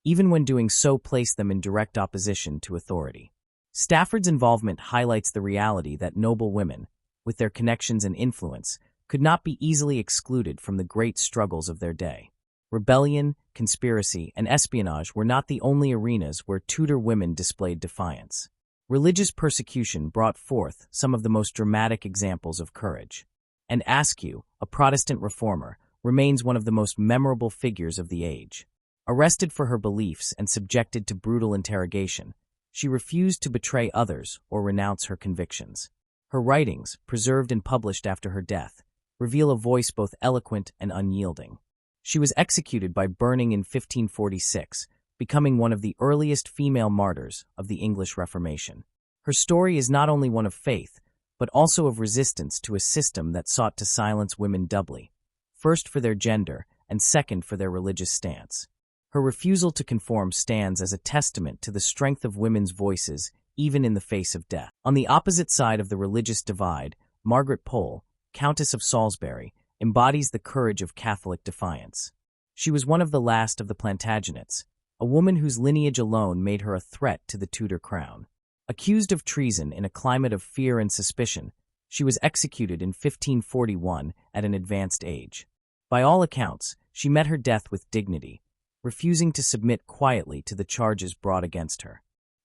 even when doing so placed them in direct opposition to authority. Stafford's involvement highlights the reality that noble women, with their connections and influence, could not be easily excluded from the great struggles of their day. Rebellion, conspiracy, and espionage were not the only arenas where Tudor women displayed defiance. Religious persecution brought forth some of the most dramatic examples of courage. And Askew, a Protestant reformer, remains one of the most memorable figures of the age. Arrested for her beliefs and subjected to brutal interrogation, she refused to betray others or renounce her convictions. Her writings, preserved and published after her death, reveal a voice both eloquent and unyielding. She was executed by burning in 1546, becoming one of the earliest female martyrs of the English Reformation. Her story is not only one of faith, but also of resistance to a system that sought to silence women doubly, first for their gender and second for their religious stance. Her refusal to conform stands as a testament to the strength of women's voices, even in the face of death. On the opposite side of the religious divide, Margaret Pole, Countess of Salisbury, embodies the courage of Catholic defiance. She was one of the last of the Plantagenets, a woman whose lineage alone made her a threat to the Tudor crown. Accused of treason in a climate of fear and suspicion, she was executed in 1541 at an advanced age. By all accounts, she met her death with dignity, refusing to submit quietly to the charges brought against her.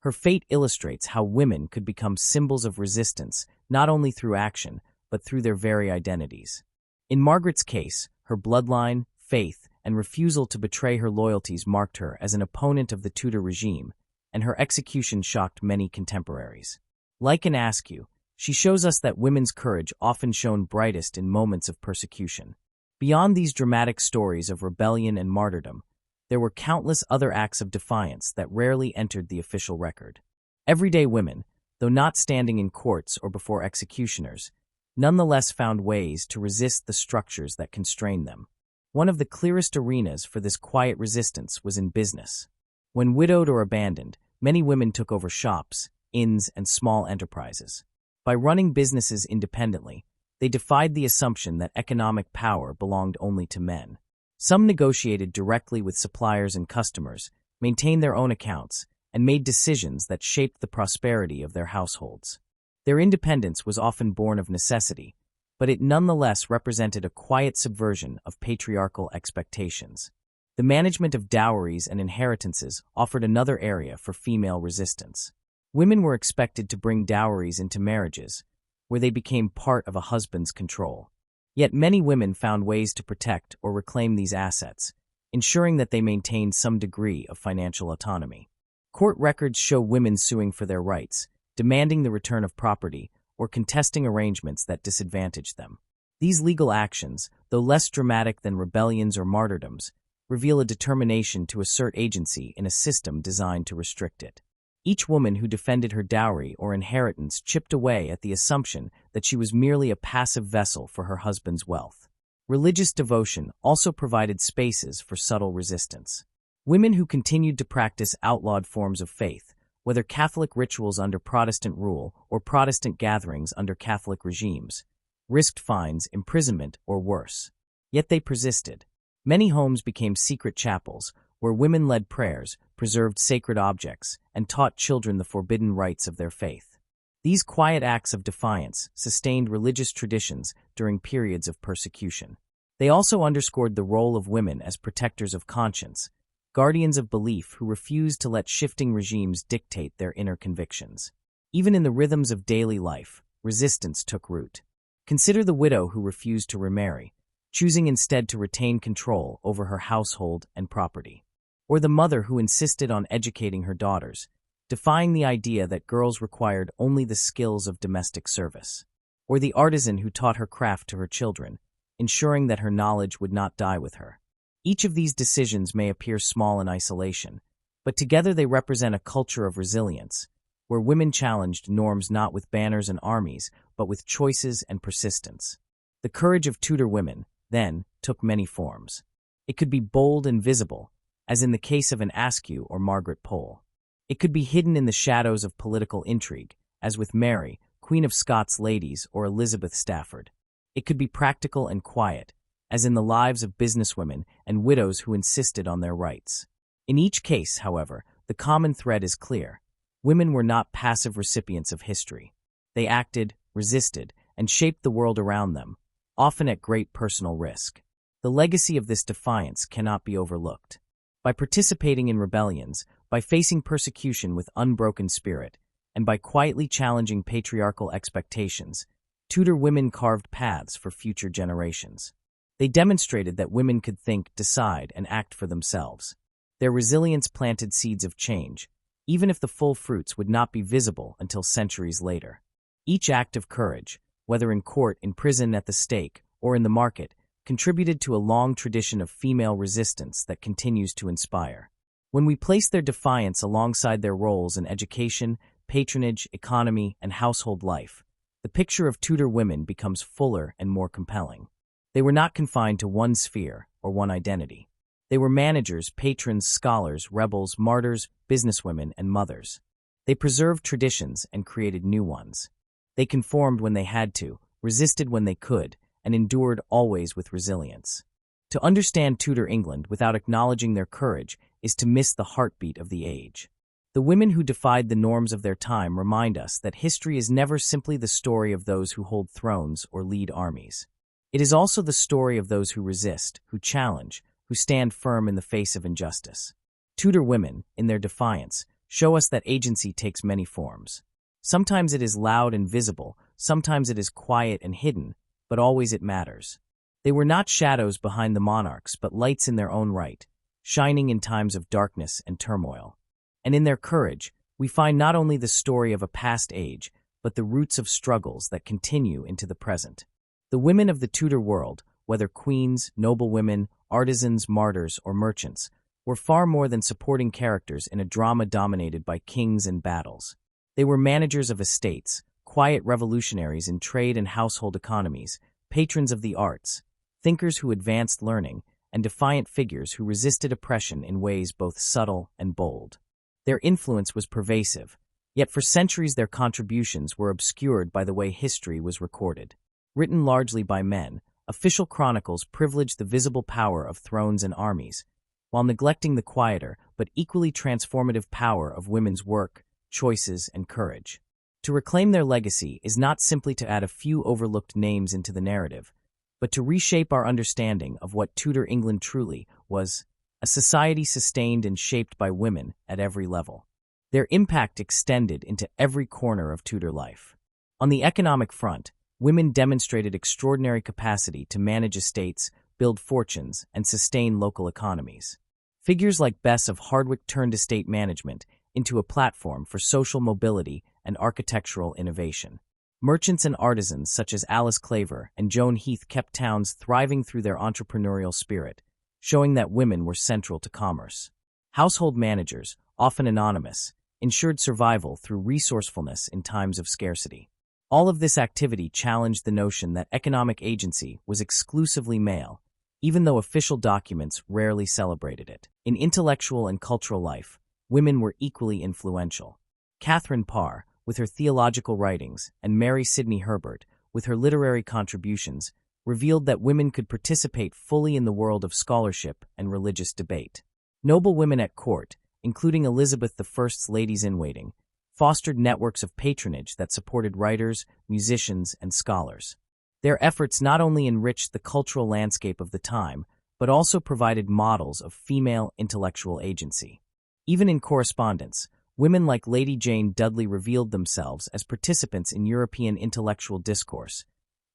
Her fate illustrates how women could become symbols of resistance not only through action, but through their very identities. In Margaret's case, her bloodline, faith, and refusal to betray her loyalties marked her as an opponent of the Tudor regime, and her execution shocked many contemporaries. Like in Askew, she shows us that women's courage often shone brightest in moments of persecution. Beyond these dramatic stories of rebellion and martyrdom, there were countless other acts of defiance that rarely entered the official record. Everyday women, though not standing in courts or before executioners, nonetheless found ways to resist the structures that constrained them. One of the clearest arenas for this quiet resistance was in business. When widowed or abandoned, many women took over shops, inns, and small enterprises. By running businesses independently, they defied the assumption that economic power belonged only to men. Some negotiated directly with suppliers and customers, maintained their own accounts, and made decisions that shaped the prosperity of their households. Their independence was often born of necessity, but it nonetheless represented a quiet subversion of patriarchal expectations. The management of dowries and inheritances offered another area for female resistance. Women were expected to bring dowries into marriages, where they became part of a husband's control. Yet many women found ways to protect or reclaim these assets, ensuring that they maintained some degree of financial autonomy. Court records show women suing for their rights, demanding the return of property, or contesting arrangements that disadvantaged them. These legal actions, though less dramatic than rebellions or martyrdoms, reveal a determination to assert agency in a system designed to restrict it. Each woman who defended her dowry or inheritance chipped away at the assumption that she was merely a passive vessel for her husband's wealth. Religious devotion also provided spaces for subtle resistance. Women who continued to practice outlawed forms of faith, whether Catholic rituals under Protestant rule or Protestant gatherings under Catholic regimes, risked fines, imprisonment, or worse. Yet they persisted. Many homes became secret chapels, where women led prayers, preserved sacred objects, and taught children the forbidden rites of their faith. These quiet acts of defiance sustained religious traditions during periods of persecution. They also underscored the role of women as protectors of conscience, guardians of belief who refused to let shifting regimes dictate their inner convictions. Even in the rhythms of daily life, resistance took root. Consider the widow who refused to remarry, choosing instead to retain control over her household and property. Or the mother who insisted on educating her daughters, defying the idea that girls required only the skills of domestic service. Or the artisan who taught her craft to her children, ensuring that her knowledge would not die with her. Each of these decisions may appear small in isolation, but together they represent a culture of resilience, where women challenged norms not with banners and armies, but with choices and persistence. The courage of Tudor women, then, took many forms. It could be bold and visible, as in the case of an Askew or Margaret Pole. It could be hidden in the shadows of political intrigue, as with Mary, Queen of Scots ladies, or Elizabeth Stafford. It could be practical and quiet, as in the lives of businesswomen and widows who insisted on their rights. In each case, however, the common thread is clear. Women were not passive recipients of history. They acted, resisted, and shaped the world around them, often at great personal risk. The legacy of this defiance cannot be overlooked. By participating in rebellions, by facing persecution with unbroken spirit, and by quietly challenging patriarchal expectations, Tudor women carved paths for future generations. They demonstrated that women could think, decide, and act for themselves. Their resilience planted seeds of change, even if the full fruits would not be visible until centuries later. Each act of courage, whether in court, in prison, at the stake, or in the market, contributed to a long tradition of female resistance that continues to inspire. When we place their defiance alongside their roles in education, patronage, economy, and household life, the picture of Tudor women becomes fuller and more compelling. They were not confined to one sphere or one identity. They were managers, patrons, scholars, rebels, martyrs, businesswomen, and mothers. They preserved traditions and created new ones. They conformed when they had to, resisted when they could, and endured always with resilience. To understand Tudor England without acknowledging their courage is to miss the heartbeat of the age. The women who defied the norms of their time remind us that history is never simply the story of those who hold thrones or lead armies. It is also the story of those who resist, who challenge, who stand firm in the face of injustice. Tudor women, in their defiance, show us that agency takes many forms. Sometimes it is loud and visible, sometimes it is quiet and hidden, but always it matters. They were not shadows behind the monarchs, but lights in their own right, shining in times of darkness and turmoil. And in their courage, we find not only the story of a past age, but the roots of struggles that continue into the present. The women of the Tudor world, whether queens, noblewomen, artisans, martyrs, or merchants, were far more than supporting characters in a drama dominated by kings and battles. They were managers of estates, quiet revolutionaries in trade and household economies, patrons of the arts, thinkers who advanced learning, and defiant figures who resisted oppression in ways both subtle and bold. Their influence was pervasive, yet for centuries their contributions were obscured by the way history was recorded. Written largely by men, official chronicles privileged the visible power of thrones and armies, while neglecting the quieter but equally transformative power of women's work, choices, and courage. To reclaim their legacy is not simply to add a few overlooked names into the narrative, but to reshape our understanding of what Tudor England truly was, a society sustained and shaped by women at every level. Their impact extended into every corner of Tudor life. On the economic front, women demonstrated extraordinary capacity to manage estates, build fortunes, and sustain local economies. Figures like Bess of Hardwick turned estate management into a platform for social mobility and architectural innovation. Merchants and artisans such as Alice Claver and Joan Heath kept towns thriving through their entrepreneurial spirit, showing that women were central to commerce. Household managers, often anonymous, ensured survival through resourcefulness in times of scarcity. All of this activity challenged the notion that economic agency was exclusively male, even though official documents rarely celebrated it. In intellectual and cultural life, women were equally influential. Catherine Parr, with her theological writings, and Mary Sidney Herbert, with her literary contributions, revealed that women could participate fully in the world of scholarship and religious debate. Noble women at court, including Elizabeth I's ladies-in-waiting, fostered networks of patronage that supported writers, musicians, and scholars. Their efforts not only enriched the cultural landscape of the time, but also provided models of female intellectual agency. Even in correspondence, women like Lady Jane Dudley revealed themselves as participants in European intellectual discourse,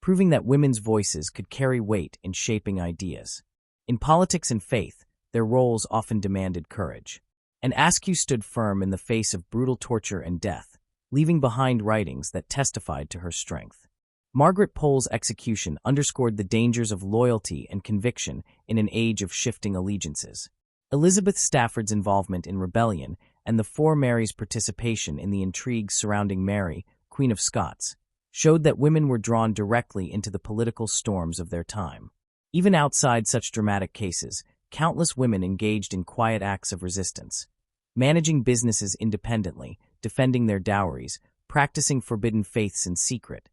proving that women's voices could carry weight in shaping ideas. In politics and faith, their roles often demanded courage. And Askew stood firm in the face of brutal torture and death, leaving behind writings that testified to her strength. Margaret Pole's execution underscored the dangers of loyalty and conviction in an age of shifting allegiances. Elizabeth Stafford's involvement in rebellion and the four Marys' participation in the intrigues surrounding Mary, Queen of Scots, showed that women were drawn directly into the political storms of their time. Even outside such dramatic cases, countless women engaged in quiet acts of resistance, managing businesses independently, defending their dowries, practicing forbidden faiths in secret.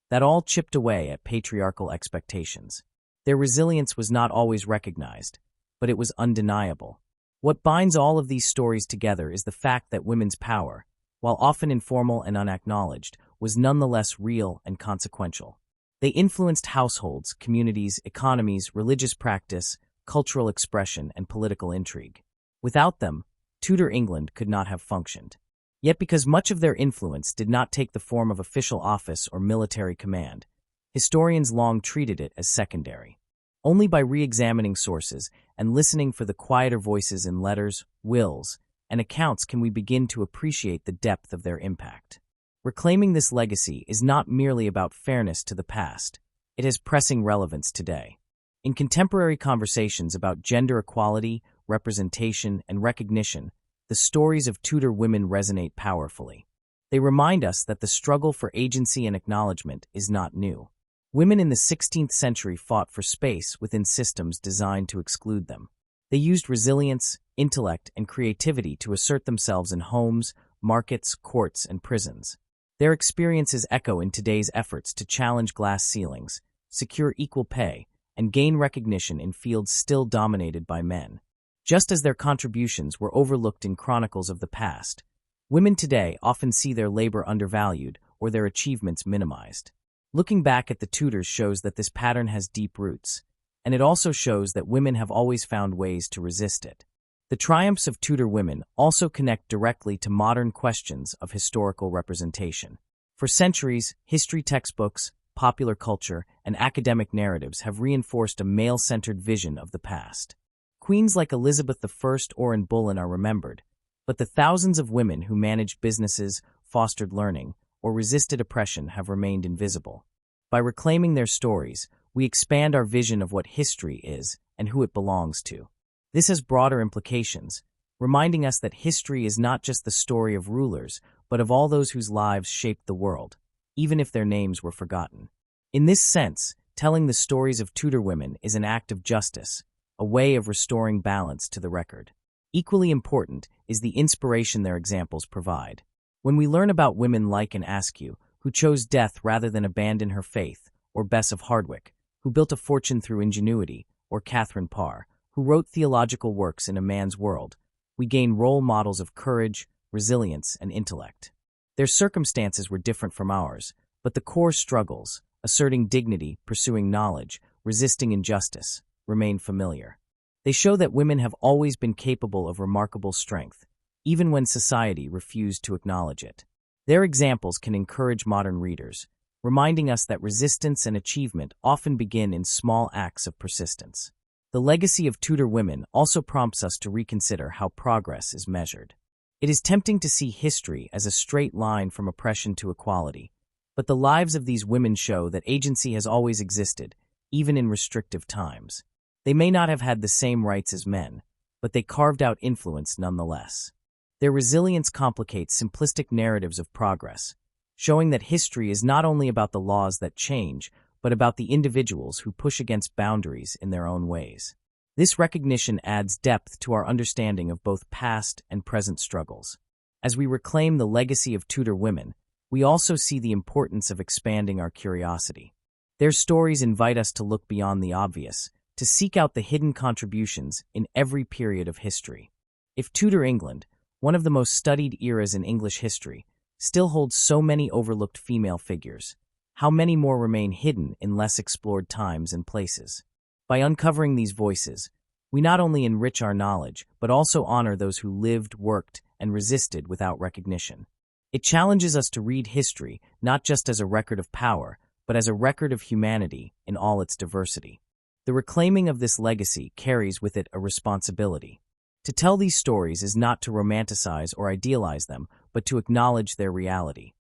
That all chipped away at patriarchal expectations. Their resilience was not always recognized, but it was undeniable. What binds all of these stories together is the fact that women's power, while often informal and unacknowledged, was nonetheless real and consequential. They influenced households, communities, economies, religious practice, cultural expression, and political intrigue. Without them, Tudor England could not have functioned. Yet because much of their influence did not take the form of official office or military command, historians long treated it as secondary. Only by re-examining sources and listening for the quieter voices in letters, wills, and accounts can we begin to appreciate the depth of their impact. Reclaiming this legacy is not merely about fairness to the past, it has pressing relevance today. In contemporary conversations about gender equality, representation, and recognition, the stories of Tudor women resonate powerfully. They remind us that the struggle for agency and acknowledgement is not new. Women in the 16th century fought for space within systems designed to exclude them. They used resilience, intellect, and creativity to assert themselves in homes, markets, courts, and prisons. Their experiences echo in today's efforts to challenge glass ceilings, secure equal pay, and gain recognition in fields still dominated by men. Just as their contributions were overlooked in chronicles of the past, women today often see their labor undervalued or their achievements minimized. Looking back at the Tudors shows that this pattern has deep roots, and it also shows that women have always found ways to resist it. The triumphs of Tudor women also connect directly to modern questions of historical representation. For centuries, history textbooks, popular culture, and academic narratives have reinforced a male-centered vision of the past. Queens like Elizabeth I or Anne Boleyn are remembered, but the thousands of women who managed businesses, fostered learning, or resisted oppression have remained invisible. By reclaiming their stories, we expand our vision of what history is and who it belongs to. This has broader implications, reminding us that history is not just the story of rulers, but of all those whose lives shaped the world, even if their names were forgotten. In this sense, telling the stories of Tudor women is an act of justice, a way of restoring balance to the record. Equally important is the inspiration their examples provide. When we learn about women like Anne Askew, who chose death rather than abandon her faith, or Bess of Hardwick, who built a fortune through ingenuity, or Catherine Parr, who wrote theological works in a man's world, we gain role models of courage, resilience, and intellect. Their circumstances were different from ours, but the core struggles, asserting dignity, pursuing knowledge, resisting injustice, remain familiar. They show that women have always been capable of remarkable strength, even when society refused to acknowledge it. Their examples can encourage modern readers, reminding us that resistance and achievement often begin in small acts of persistence. The legacy of Tudor women also prompts us to reconsider how progress is measured. It is tempting to see history as a straight line from oppression to equality, but the lives of these women show that agency has always existed, even in restrictive times. They may not have had the same rights as men, but they carved out influence nonetheless. Their resilience complicates simplistic narratives of progress, showing that history is not only about the laws that change, but about the individuals who push against boundaries in their own ways. This recognition adds depth to our understanding of both past and present struggles. As we reclaim the legacy of Tudor women, we also see the importance of expanding our curiosity. Their stories invite us to look beyond the obvious, to seek out the hidden contributions in every period of history. If Tudor England, one of the most studied eras in English history, still holds so many overlooked female figures, how many more remain hidden in less explored times and places? By uncovering these voices, we not only enrich our knowledge, but also honor those who lived, worked, and resisted without recognition. It challenges us to read history not just as a record of power, but as a record of humanity in all its diversity. The reclaiming of this legacy carries with it a responsibility. To tell these stories is not to romanticize or idealize them, but to acknowledge their reality.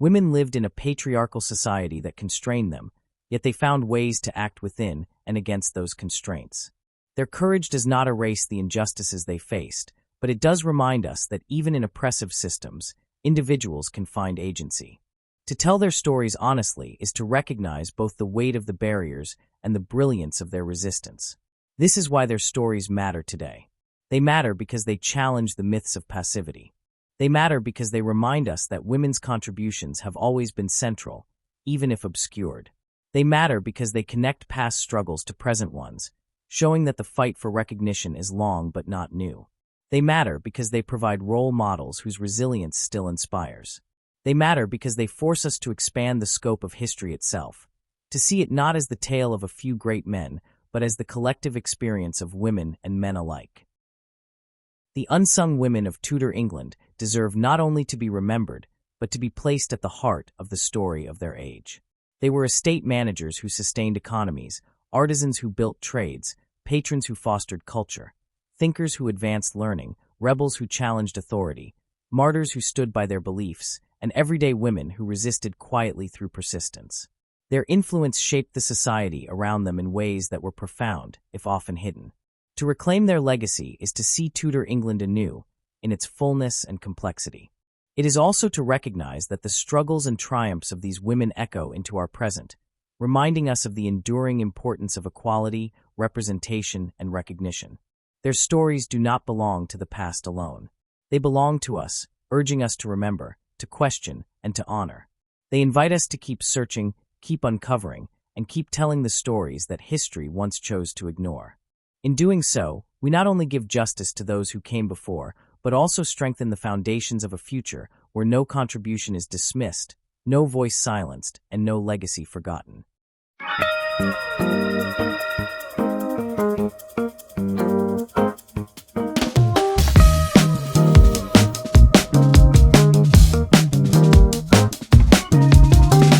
Women lived in a patriarchal society that constrained them, yet they found ways to act within and against those constraints. Their courage does not erase the injustices they faced, but it does remind us that even in oppressive systems, individuals can find agency. To tell their stories honestly is to recognize both the weight of the barriers and the brilliance of their resistance. This is why their stories matter today. They matter because they challenge the myths of passivity. They matter because they remind us that women's contributions have always been central, even if obscured. They matter because they connect past struggles to present ones, showing that the fight for recognition is long but not new. They matter because they provide role models whose resilience still inspires. They matter because they force us to expand the scope of history itself, to see it not as the tale of a few great men, but as the collective experience of women and men alike. The unsung women of Tudor England deserve not only to be remembered, but to be placed at the heart of the story of their age. They were estate managers who sustained economies, artisans who built trades, patrons who fostered culture, thinkers who advanced learning, rebels who challenged authority, martyrs who stood by their beliefs, and everyday women who resisted quietly through persistence. Their influence shaped the society around them in ways that were profound, if often hidden. To reclaim their legacy is to see Tudor England anew, in its fullness and complexity. It is also to recognize that the struggles and triumphs of these women echo into our present, reminding us of the enduring importance of equality, representation, and recognition. Their stories do not belong to the past alone. They belong to us, urging us to remember, to question, and to honor. They invite us to keep searching, keep uncovering, and keep telling the stories that history once chose to ignore. In doing so, we not only give justice to those who came before, but also strengthen the foundations of a future where no contribution is dismissed, no voice silenced, and no legacy forgotten.